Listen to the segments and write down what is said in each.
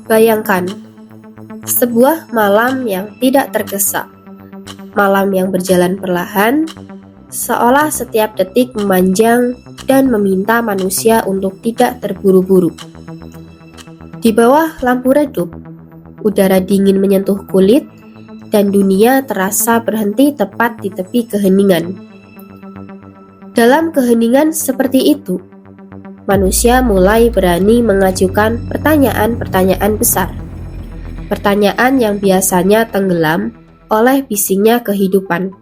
Bayangkan, sebuah malam yang tidak tergesa, malam yang berjalan perlahan, seolah setiap detik memanjang dan meminta manusia untuk tidak terburu-buru. Di bawah lampu redup, udara dingin menyentuh kulit, dan dunia terasa berhenti tepat di tepi keheningan. Dalam keheningan seperti itu, manusia mulai berani mengajukan pertanyaan-pertanyaan besar. Pertanyaan yang biasanya tenggelam oleh bisingnya kehidupan.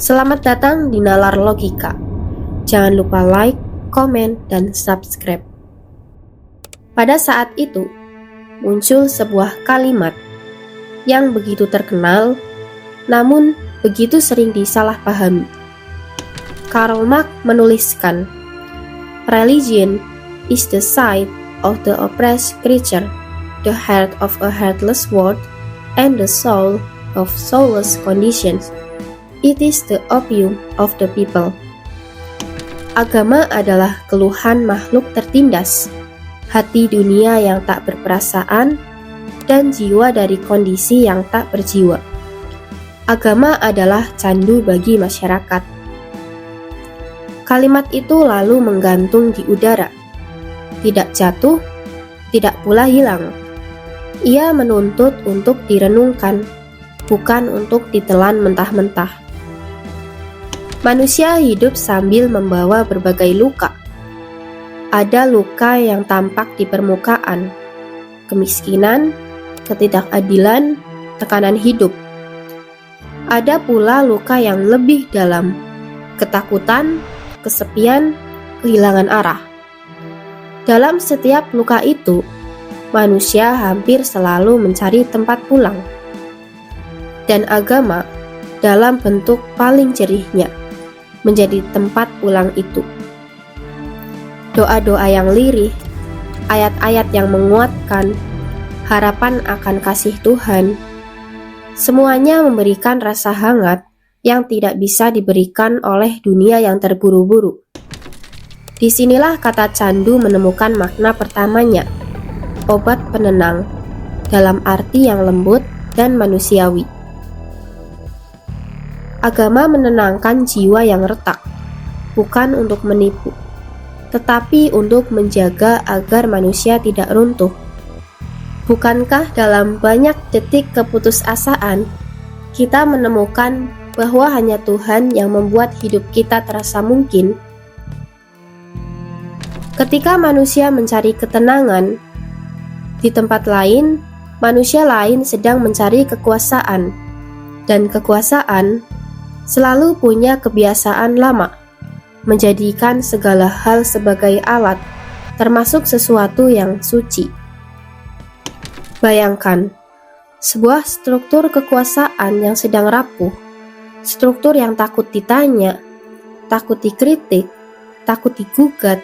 Selamat datang di Nalar Logika. Jangan lupa like, komen, dan subscribe. Pada saat itu, muncul sebuah kalimat yang begitu terkenal, namun begitu sering disalahpahami. Karl Marx menuliskan, "Religion is the sight of the oppressed creature, the heart of a heartless world, and the soul of soulless conditions. It is the opium of the people." Agama adalah keluhan makhluk tertindas, hati dunia yang tak berperasaan, dan jiwa dari kondisi yang tak berjiwa. Agama adalah candu bagi masyarakat. Kalimat itu lalu menggantung di udara, tidak jatuh, tidak pula hilang. Ia menuntut untuk direnungkan, bukan untuk ditelan mentah-mentah. Manusia hidup sambil membawa berbagai luka. Ada luka yang tampak di permukaan, kemiskinan, ketidakadilan, tekanan hidup. Ada pula luka yang lebih dalam, ketakutan, kesepian, kehilangan arah. Dalam setiap luka itu, manusia hampir selalu mencari tempat pulang. Dan agama, dalam bentuk paling jerihnya, menjadi tempat pulang itu. Doa-doa yang lirih, ayat-ayat yang menguatkan, harapan akan kasih Tuhan, semuanya memberikan rasa hangat yang tidak bisa diberikan oleh dunia yang terburu-buru. Disinilah kata candu menemukan makna pertamanya, obat penenang, dalam arti yang lembut dan manusiawi. Agama menenangkan jiwa yang retak, bukan untuk menipu, tetapi untuk menjaga agar manusia tidak runtuh. Bukankah dalam banyak detik keputusasaan, kita menemukan bahwa hanya Tuhan yang membuat hidup kita terasa mungkin? Ketika manusia mencari ketenangan, di tempat lain, manusia lain sedang mencari kekuasaan, dan kekuasaan selalu punya kebiasaan lama, menjadikan segala hal sebagai alat, termasuk sesuatu yang suci. Bayangkan, sebuah struktur kekuasaan yang sedang rapuh, struktur yang takut ditanya, takut dikritik, takut digugat,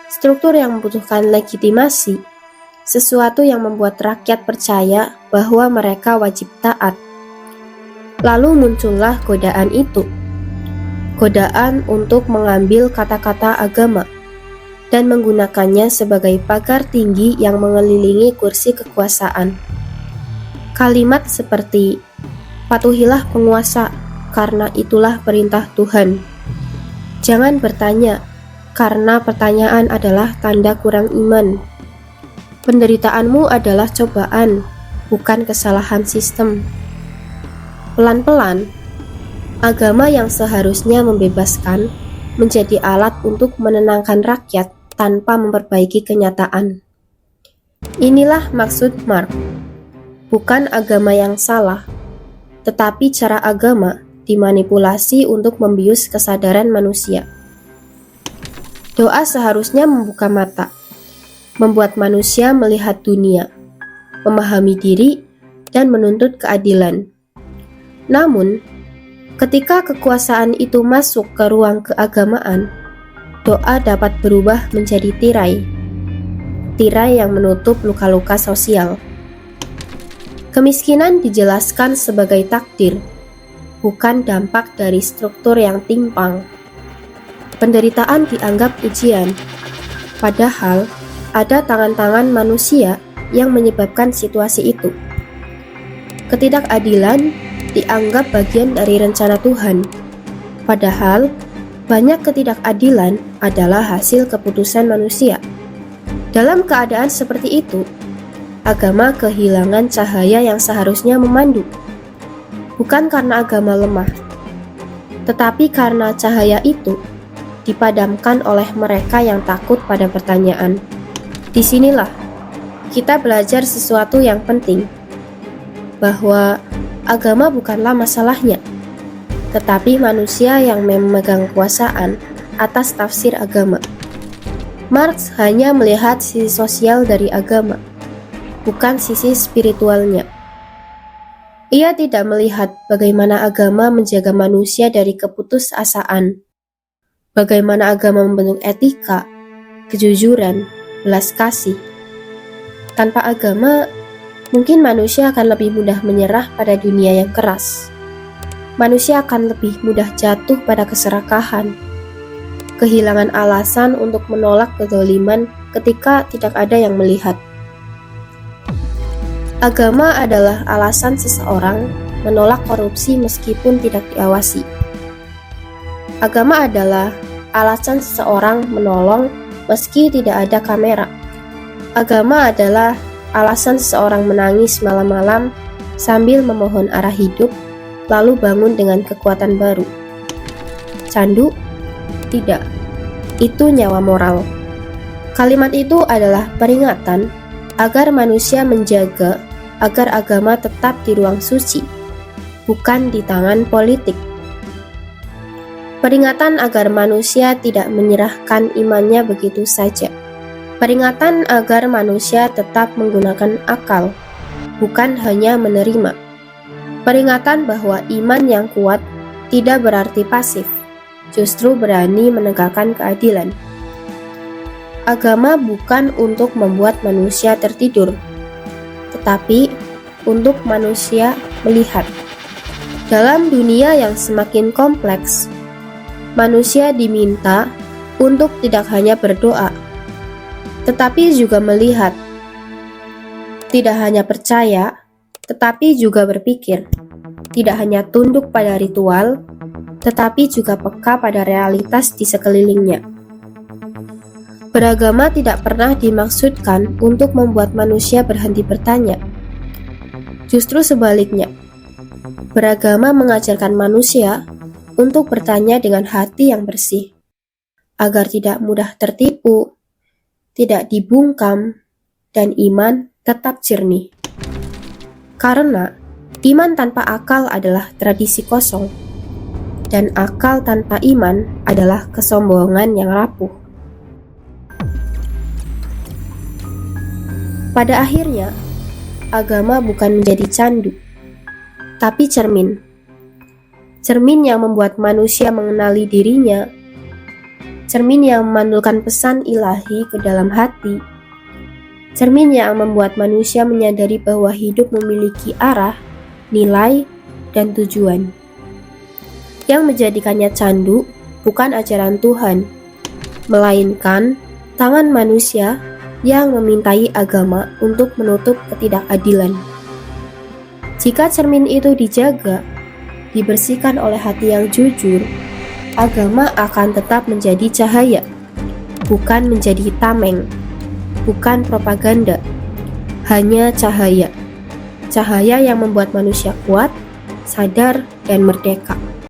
struktur yang membutuhkan legitimasi, sesuatu yang membuat rakyat percaya bahwa mereka wajib taat. Lalu muncullah godaan itu, godaan untuk mengambil kata-kata agama dan menggunakannya sebagai pagar tinggi yang mengelilingi kursi kekuasaan. Kalimat seperti, "Patuhilah penguasa, karena itulah perintah Tuhan." Jangan bertanya, karena pertanyaan adalah tanda kurang iman. Penderitaanmu adalah cobaan, bukan kesalahan sistem. Pelan-pelan, agama yang seharusnya membebaskan menjadi alat untuk menenangkan rakyat tanpa memperbaiki kenyataan. Inilah maksud Marx. Bukan agama yang salah, tetapi cara agama dimanipulasi untuk membius kesadaran manusia. Doa seharusnya membuka mata, membuat manusia melihat dunia, memahami diri, dan menuntut keadilan. Namun, ketika kekuasaan itu masuk ke ruang keagamaan, doa dapat berubah menjadi tirai yang menutup luka-luka sosial. Kemiskinan dijelaskan sebagai takdir, bukan dampak dari struktur yang timpang. Penderitaan dianggap ujian, padahal ada tangan-tangan manusia yang menyebabkan situasi itu. Ketidakadilan dianggap bagian dari rencana Tuhan, padahal banyak ketidakadilan adalah hasil keputusan manusia. Dalam keadaan seperti itu, agama kehilangan cahaya yang seharusnya memandu, bukan karena agama lemah, tetapi karena cahaya itu dipadamkan oleh mereka yang takut pada pertanyaan. Disinilah kita belajar sesuatu yang penting, bahwa agama bukanlah masalahnya, tetapi manusia yang memegang kekuasaan atas tafsir agama. Marx hanya melihat sisi sosial dari agama, bukan sisi spiritualnya. Ia tidak melihat bagaimana agama menjaga manusia dari keputusasaan, bagaimana agama membentuk etika, kejujuran, belas kasih. Tanpa agama, mungkin manusia akan lebih mudah menyerah pada dunia yang keras. Manusia akan lebih mudah jatuh pada keserakahan, kehilangan alasan untuk menolak kezaliman ketika tidak ada yang melihat. Agama adalah alasan seseorang menolak korupsi meskipun tidak diawasi. Agama adalah alasan seseorang menolong meski tidak ada kamera. Agama adalah alasan seseorang menangis malam-malam sambil memohon arah hidup, lalu bangun dengan kekuatan baru. Candu? Tidak. Itu nyawa moral. Kalimat itu adalah peringatan agar manusia menjaga agar agama tetap di ruang suci, bukan di tangan politik. Peringatan agar manusia tidak menyerahkan imannya begitu saja. Peringatan agar manusia tetap menggunakan akal, bukan hanya menerima. Peringatan bahwa iman yang kuat tidak berarti pasif, justru berani menegakkan keadilan. Agama bukan untuk membuat manusia tertidur, tetapi untuk manusia melihat. Dalam dunia yang semakin kompleks, manusia diminta untuk tidak hanya berdoa, tetapi juga melihat. Tidak hanya percaya, tetapi juga berpikir. Tidak hanya tunduk pada ritual, tetapi juga peka pada realitas di sekelilingnya. Beragama tidak pernah dimaksudkan untuk membuat manusia berhenti bertanya. Justru sebaliknya, beragama mengajarkan manusia untuk bertanya dengan hati yang bersih, agar tidak mudah tertipu, tidak dibungkam, dan iman tetap jernih. Karena iman tanpa akal adalah tradisi kosong, dan akal tanpa iman adalah kesombongan yang rapuh. Pada akhirnya, agama bukan menjadi candu, tapi cermin. Cermin yang membuat manusia mengenali dirinya, cermin yang memantulkan pesan ilahi ke dalam hati, cermin yang membuat manusia menyadari bahwa hidup memiliki arah, nilai, dan tujuan. Yang menjadikannya candu bukan ajaran Tuhan, melainkan tangan manusia yang memintai agama untuk menutup ketidakadilan. Jika cermin itu dijaga, dibersihkan oleh hati yang jujur, agama akan tetap menjadi cahaya, bukan menjadi tameng, bukan propaganda, hanya cahaya. Cahaya yang membuat manusia kuat, sadar, dan merdeka.